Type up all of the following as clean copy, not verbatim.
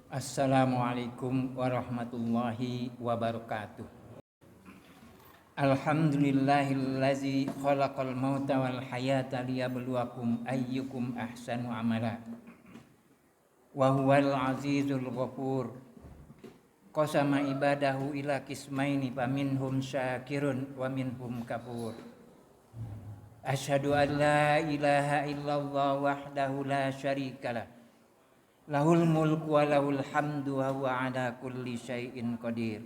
Assalamualaikum warahmatullahi wabarakatuh. Alhamdulillahillazi khalaqal mauta wal hayata liyabluwakum ayyukum ahsanu amala. Wa huwal azizul ghafur. Qasama ibadahu ila qismaini faminhum syakirun wa minhum kafur. Asyhadu an la ilaha illallah wahdahu la syarikalah. Lahul mulku wa lahul hamdu wa huwa ala kulli syai'in qadir.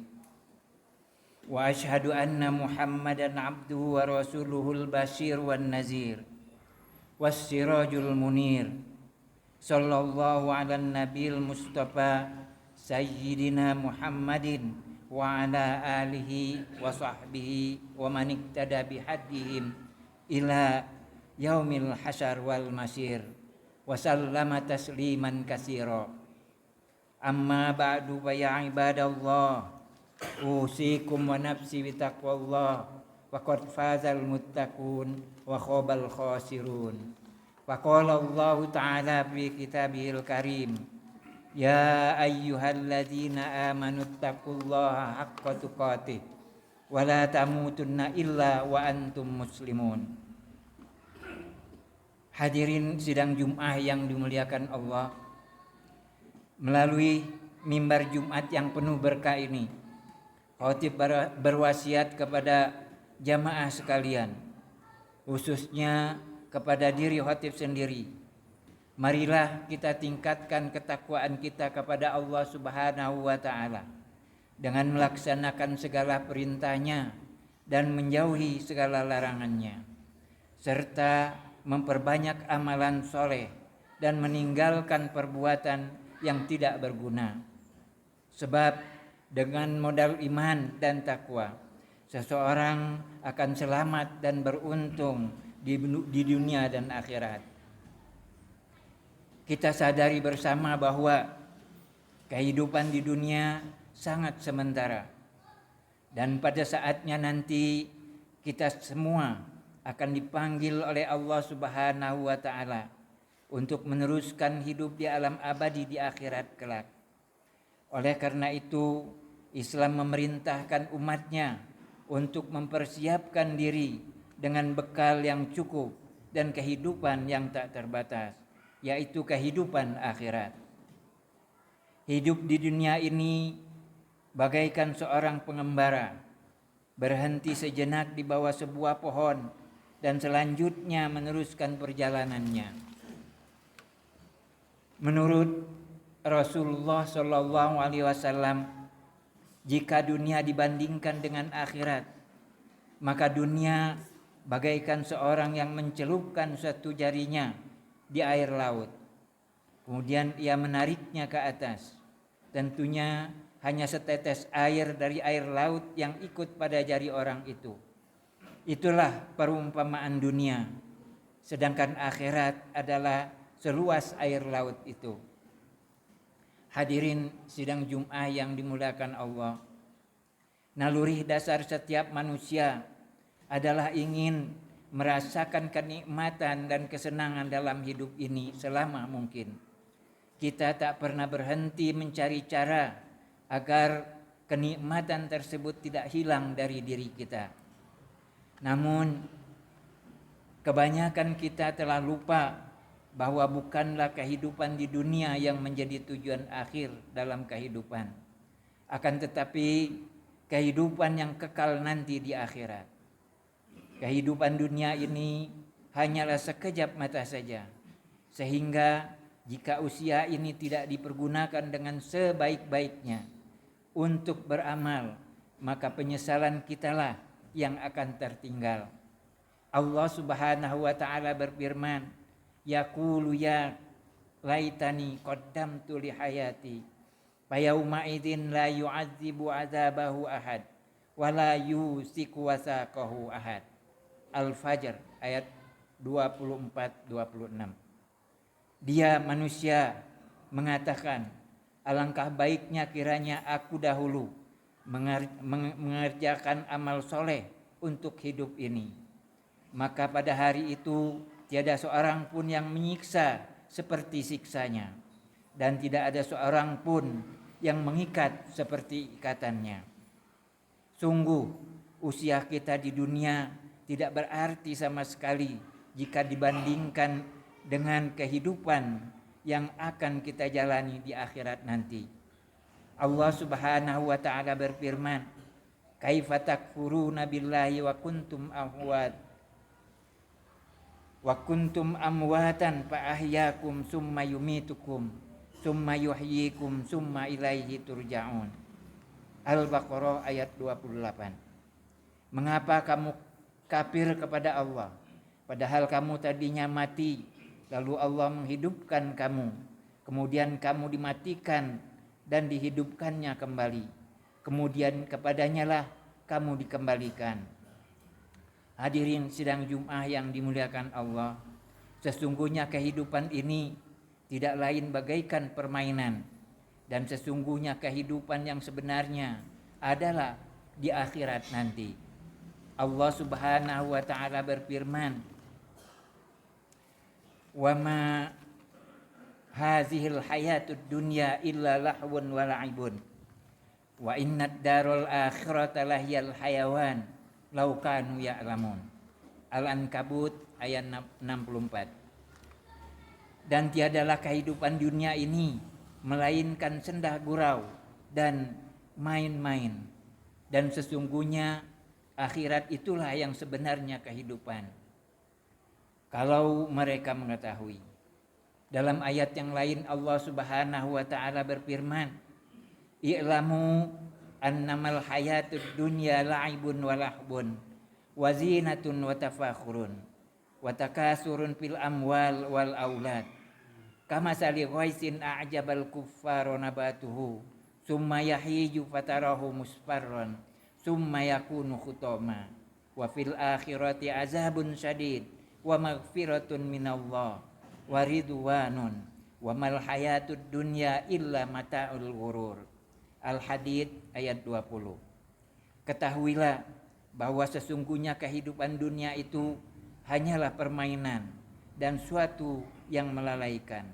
Wa asyhadu anna Muhammadan abduhu wa rasuluhul basyir wan nazir was sirajul munir. Sallallahu ala nabiyil mustafa sayyidina Muhammadin wa ala alihi wa sahbihi wa man iktada bihadihim ila yaumil hasyar wal masir. Wa sallama tasliman katsira. Amma ba'du fa ya ibadallah, usikum wa nafsi bi taqwallah, wa qad fazal muttaqun wa khabal khasirun. Fa qala Allah ta'ala fi kitabihil karim, ya ayyuhalladzina amanu taqullaha haqqa tuqatih wa la tamutunna illa wa antum muslimun. Hadirin sidang Jum'ah yang dimuliakan Allah, melalui mimbar Jumat yang penuh berkah ini, khatib berwasiat kepada jamaah sekalian, khususnya kepada diri khatib sendiri. Marilah kita tingkatkan ketakwaan kita kepada Allah Subhanahu wa ta'ala dengan melaksanakan segala perintahnya dan menjauhi segala larangannya, serta memperbanyak amalan soleh dan meninggalkan perbuatan yang tidak berguna. Sebab dengan modal iman dan takwa, seseorang akan selamat dan beruntung di dunia dan akhirat. Kita sadari bersama bahwa kehidupan di dunia sangat sementara, dan pada saatnya nanti kita semua akan dipanggil oleh Allah Subhanahu wa ta'ala untuk meneruskan hidup di alam abadi di akhirat kelak. Oleh karena itu, Islam memerintahkan umatnya untuk mempersiapkan diri dengan bekal yang cukup dan kehidupan yang tak terbatas, yaitu kehidupan akhirat. Hidup di dunia ini bagaikan seorang pengembara berhenti sejenak di bawah sebuah pohon dan selanjutnya meneruskan perjalanannya. Menurut Rasulullah Shallallahu Alaihi Wasallam, jika dunia dibandingkan dengan akhirat, maka dunia bagaikan seorang yang mencelupkan satu jarinya di air laut, kemudian ia menariknya ke atas. Tentunya hanya setetes air dari air laut yang ikut pada jari orang itu. Itulah perumpamaan dunia, sedangkan akhirat adalah seluas air laut itu. Hadirin sidang Jum'ah yang dimuliakan Allah, naluri dasar setiap manusia adalah ingin merasakan kenikmatan dan kesenangan dalam hidup ini selama mungkin. Kita tak pernah berhenti mencari cara agar kenikmatan tersebut tidak hilang dari diri kita. Namun kebanyakan kita telah lupa bahwa bukanlah kehidupan di dunia yang menjadi tujuan akhir dalam kehidupan, akan tetapi kehidupan yang kekal nanti di akhirat. Kehidupan dunia ini hanyalah sekejap mata saja, sehingga jika usia ini tidak dipergunakan dengan sebaik-baiknya untuk beramal, maka penyesalan kitalah yang akan tertinggal. Allah Subhanahu wa ta'ala berfirman, yaqulu ya laitani qaddamtu li hayati fa yauma idzin la yu'adzibu adzabahu ahad wa la yusiku wasaqahu ahad. Al-Fajr ayat 24-26. Dia manusia mengatakan, alangkah baiknya kiranya aku dahulu mengerjakan amal soleh untuk hidup ini, maka pada hari itu tiada seorang pun yang menyiksa seperti siksanya. dan tidak ada seorang pun yang mengikat seperti ikatannya. Sungguh usia kita di dunia tidak berarti sama sekali jika dibandingkan dengan kehidupan yang akan kita jalani di akhirat nanti. Allah Subhanahu wa taala berfirman, "Kaifa takfuruna billahi wa kuntum amwatan fa ahyakum summa yumitukum summa yuhyikum summa ilaihi turja'un." Al-Baqarah ayat 28. Mengapa kamu kafir kepada Allah, padahal kamu tadinya mati, lalu Allah menghidupkan kamu, kemudian kamu dimatikan dan dihidupkannya kembali, kemudian kepadanya lah kamu dikembalikan. Hadirin sidang Jumat yang dimuliakan Allah, sesungguhnya kehidupan ini tidak lain bagaikan permainan, dan sesungguhnya kehidupan yang sebenarnya adalah di akhirat nanti. Allah Subhanahu wa taala berfirman, "Wa ma hazihil hayatud dunya illa lahwun wa la'ibun wa innad darul akhirata lahiyal hayawan law kanu ya'lamun." Al-Ankabut ayat 64. Dan tiadalah kehidupan dunia ini melainkan sendah gurau dan main-main, dan sesungguhnya akhirat itulah yang sebenarnya kehidupan, kalau mereka mengetahui. Dalam ayat yang lain Allah Subhanahu wa taala berfirman, "I'lamu annamal hayatud dunya la'ibun wa lahbun wa zinatun wa tafakhurun wa takasurun fil amwal wal aulad kama sali ghaisin a'jabal kuffara nabatuhu summa yahiju fatarahu musfarran summa yakunu khutama wa fil akhirati azabun syadid wa maghfiratun minallah wa ridwanun wa mal hayatud dunya illa mata'ul ghurur." Al-Hadid ayat 20. Ketahuilah bahwa sesungguhnya kehidupan dunia itu hanyalah permainan dan suatu yang melalaikan,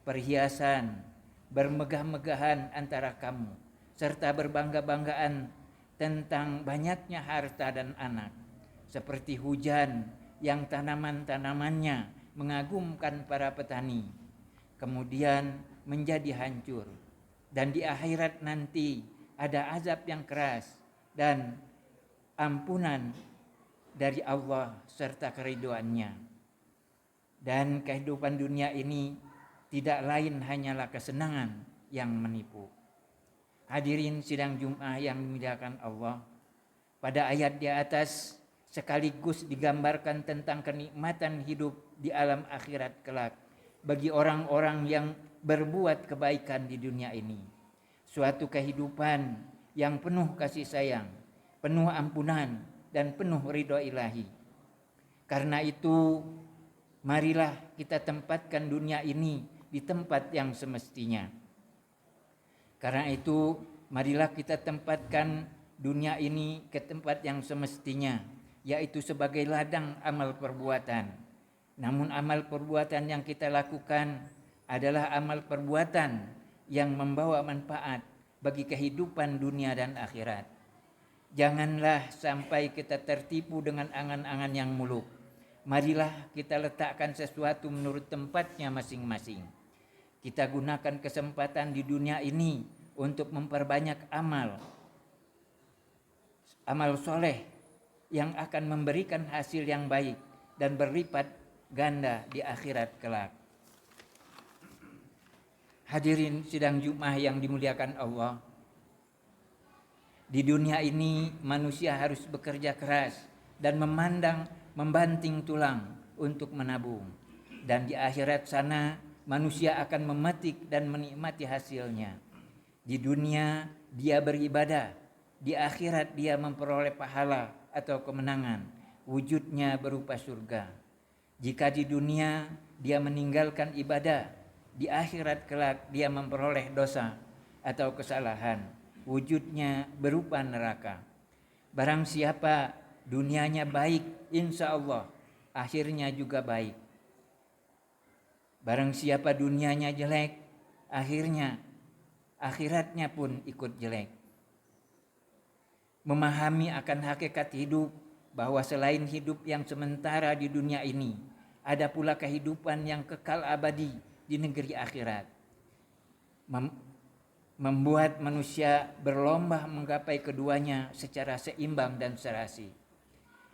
perhiasan, bermegah-megahan antara kamu, serta berbangga-banggaan tentang banyaknya harta dan anak, seperti hujan yang tanaman-tanamannya mengagumkan para petani, kemudian menjadi hancur. Dan di akhirat nanti ada azab yang keras dan ampunan dari Allah serta keriduannya. Dan kehidupan dunia ini tidak lain hanyalah kesenangan yang menipu. Hadirin sidang Jumat yang dimuliakan Allah, pada ayat di atas sekaligus digambarkan tentang kenikmatan hidup di alam akhirat kelak bagi orang-orang yang berbuat kebaikan di dunia ini. Suatu kehidupan yang penuh kasih sayang, penuh ampunan, dan penuh ridho ilahi. Karena itu, marilah kita tempatkan dunia ini di tempat yang semestinya. Karena itu, marilah kita tempatkan dunia ini ke tempat yang semestinya, yaitu sebagai ladang amal perbuatan. Namun amal perbuatan yang kita lakukan adalah amal perbuatan yang membawa manfaat bagi kehidupan dunia dan akhirat. Janganlah sampai kita tertipu dengan angan-angan yang muluk. Marilah kita letakkan sesuatu menurut tempatnya masing-masing. Kita gunakan kesempatan di dunia ini untuk memperbanyak amal soleh yang akan memberikan hasil yang baik dan berlipat ganda di akhirat kelak. Hadirin sidang Jumat yang dimuliakan Allah, di dunia ini manusia harus bekerja keras dan membanting tulang untuk menabung, dan di akhirat sana manusia akan memetik dan menikmati hasilnya. Di dunia dia beribadah, di akhirat dia memperoleh pahala atau kemenangan, wujudnya berupa surga. Jika di dunia dia meninggalkan ibadah, di akhirat kelak dia memperoleh dosa atau kesalahan, wujudnya berupa neraka. Barang siapa dunianya baik, insya Allah akhirnya juga baik. Barang siapa dunianya jelek, akhirnya akhiratnya pun ikut jelek. Memahami akan hakikat hidup, bahwa selain hidup yang sementara di dunia ini, ada pula kehidupan yang kekal abadi di negeri akhirat. Membuat manusia berlomba menggapai keduanya secara seimbang dan serasi.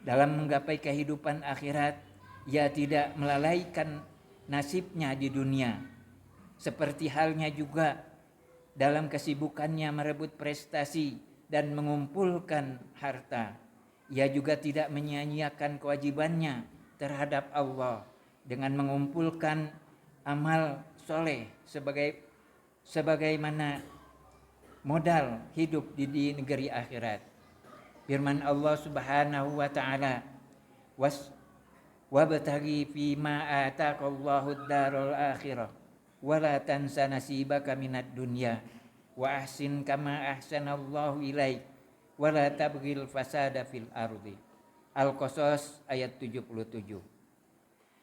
Dalam menggapai kehidupan akhirat, ia tidak melalaikan nasibnya di dunia. Seperti halnya juga dalam kesibukannya merebut prestasi dan mengumpulkan harta, ia juga tidak menyia-nyiakan kewajibannya terhadap Allah dengan mengumpulkan amal soleh sebagaimana modal hidup di negeri akhirat. Firman Allah Subhanahu wa taala, wabtaghi fima ataqallahu ad-darul akhirah wala tansa nasibaka minad dunya wa ahsin kama ahsanallahu ilaik wala tabghil fasada fil ardi. Al-Qasas ayat 77.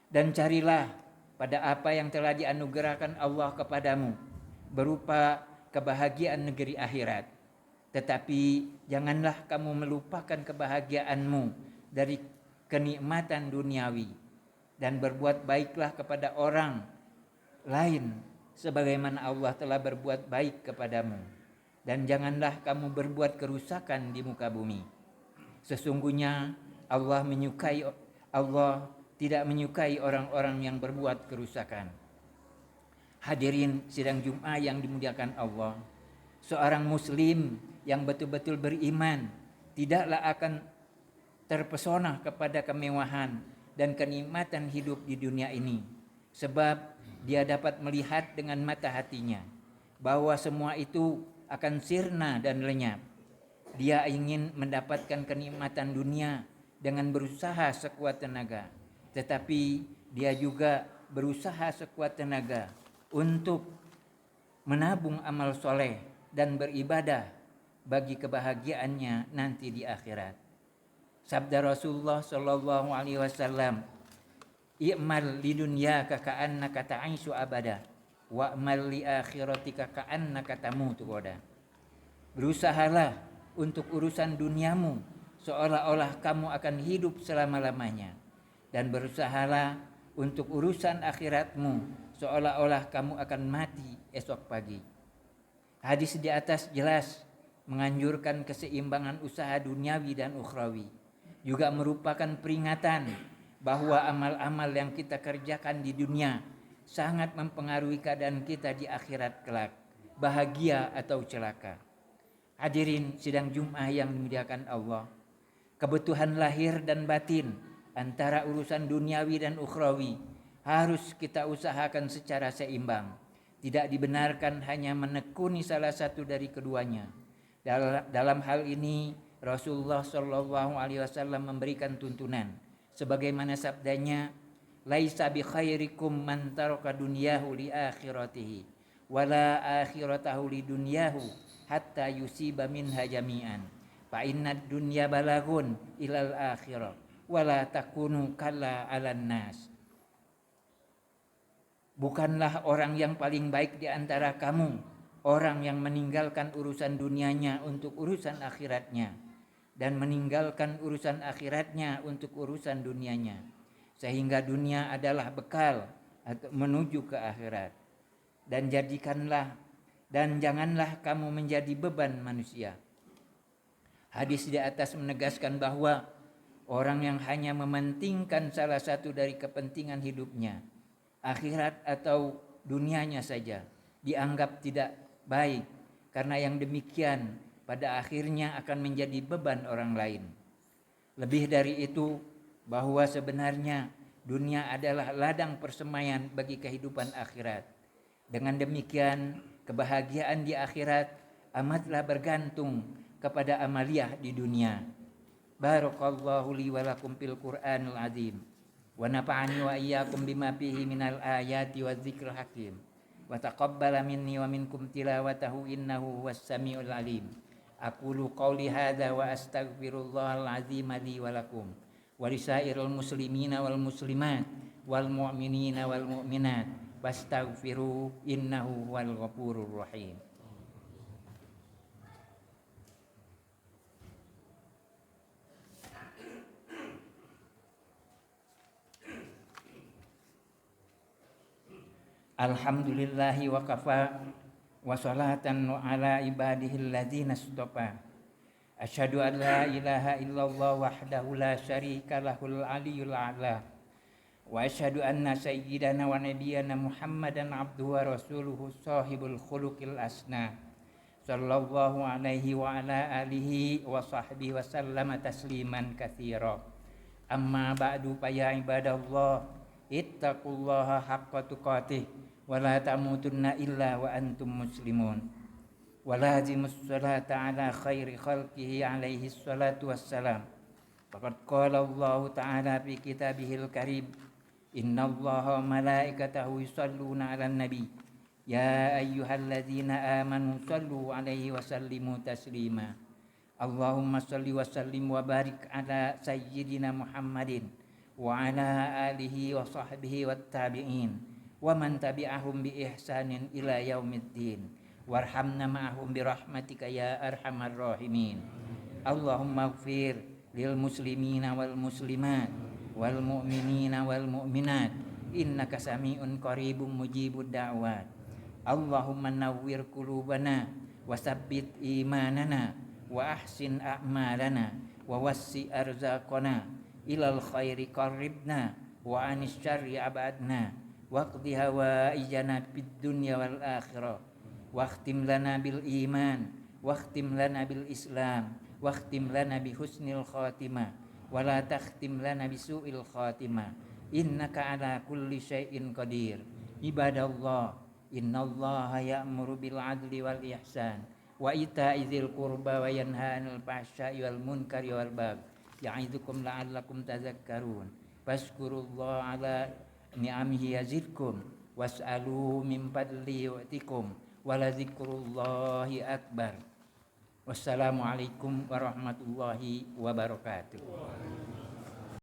Dan carilah pada apa yang telah dianugerahkan Allah kepadamu berupa kebahagiaan negeri akhirat, tetapi janganlah kamu melupakan kebahagiaanmu dari kenikmatan duniawi, dan berbuat baiklah kepada orang lain sebagaimana Allah telah berbuat baik kepadamu, dan janganlah kamu berbuat kerusakan di muka bumi. Sesungguhnya Allah tidak menyukai orang-orang yang berbuat kerusakan. Hadirin sidang Jumat yang dimuliakan Allah, seorang muslim yang betul-betul beriman tidaklah akan terpesona kepada kemewahan dan kenikmatan hidup di dunia ini, sebab dia dapat melihat dengan mata hatinya bahwa semua itu akan sirna dan lenyap. Dia ingin mendapatkan kenikmatan dunia dengan berusaha sekuat tenaga, tetapi dia juga berusaha sekuat tenaga untuk menabung amal soleh dan beribadah bagi kebahagiaannya nanti di akhirat. Sabda Rasulullah sallallahu alaihi wasallam, "I'mal li dunyaka ka'annaka ta'ishu abada, wa'mal li akhiratika ka'annaka tamutu ghadan." Berusahalah untuk urusan duniamu seolah-olah kamu akan hidup selama-lamanya, dan berusahalah untuk urusan akhiratmu seolah-olah kamu akan mati esok pagi. Hadis di atas jelas menganjurkan keseimbangan usaha duniawi dan ukhrawi. Juga merupakan peringatan bahwa amal-amal yang kita kerjakan di dunia sangat mempengaruhi keadaan kita di akhirat kelak, bahagia atau celaka. Hadirin sidang Jumat yang dimuliakan Allah, kebutuhan lahir dan batin antara urusan duniawi dan ukhrawi harus kita usahakan secara seimbang. Tidak dibenarkan hanya menekuni salah satu dari keduanya. Dalam hal ini Rasulullah Shallallahu Alaihi Wasallam memberikan tuntunan, sebagaimana sabdanya, "Laisa bi khairikum man taraka dunyahu li akhiratihi, wala akhiratahu li dunyahu, hatta yusiba minha jami'an. Fa inna dunya balagun ilal akhirah, wala takunu kalla 'alan nas." Bukanlah orang yang paling baik di antara kamu orang yang meninggalkan urusan dunianya untuk urusan akhiratnya, dan meninggalkan urusan akhiratnya untuk urusan dunianya, sehingga dunia adalah bekal atau menuju ke akhirat. Dan janganlah kamu menjadi beban manusia. Hadis di atas menegaskan bahwa orang yang hanya mementingkan salah satu dari kepentingan hidupnya, akhirat atau dunianya saja, dianggap tidak baik, karena yang demikian pada akhirnya akan menjadi beban orang lain. Lebih dari itu, bahwa sebenarnya dunia adalah ladang persemaian bagi kehidupan akhirat. Dengan demikian, kebahagiaan di akhirat amatlah bergantung kepada amaliyah di dunia. Barakallahu li wa lakum fil Qur'anil azim, wa nafa'ani wa iyyakum bima fihi minal ayati wadzikril hakim, wa taqabbala minni wa minkum tilawatahu innahu huwas samiul alim. Aqulu qawli hadza wa astaghfirullahal azim li wa lakum wa lisairil muslimina wal muslimat wal mu'minina wal mu'minat fastaghfiru innahu huwal ghafurur rahim. Alhamdulillahi wa kafa wa salatan ala ibadihil ladzina istafa. Asyhadu an la ilaha illallah wahdahu la syarika lahul aliyyul a'la. Wa asyhadu anna sayyidana wa nabiyyana Muhammadan abduhu wa rasuluhu sahibul khuluqil asna. Sallallahu alaihi wa ala alihi wa sahbihi wa sallama tasliman katsira. Amma ba'du fa ya ibadallah ittaqullaha haqqa tuqatih wa la tamutunna illa wa antum muslimun. Wa lazimus salata ala khairi khalqihi alaihi salatu wassalam. Faqad qala Allah ta'ala fi kitabihil karim, innallaha wa malaikatahu yusalluna 'alan nabi ya ayyuhalladzina amanu sallu 'alaihi wa sallimu taslima. Allahumma salli wa sallim wa barik ala sayyidina Muhammadin wa ala alihi wa sahbihi wat tabi'in wa man tabi'ahum bi ihsanin ila yaumiddin warhamna ma'ahum bi rahmatika ya arhamar rahimin. Allahumma ighfir lil muslimina wal muslimat wal mu'minina wal mu'minat innaka sami'un qaribun mujibud da'wat. Allahumma nawwir qulubana wa tsabbit imanana wa ahsin a'malana wa wassi arzaqana ilal khairi qarribna wa anis syarri abadna waqdi hawaijana fid dunya wal akhirah waqtim lana bil iman waqtim lana bil islam waqtim lana bi husnil khatimah wa la takhtim lana bi su'il khatimah innaka ala kulli syai'in qadir. Ibadallah, innallaha ya'muru bil adli wal ihsan wa ita'i dzil qurba wa yanha 'anil fahsya'i wal munkari wal baghi ya'idukum la'allakum tadhakkarun. Fazkurullaha 'ala ni'amihi yazidkum was'aluhu min fadli yu'tikum wa la dzikrullahi akbar. Wassalamualaikum warahmatullahi wabarakatuh.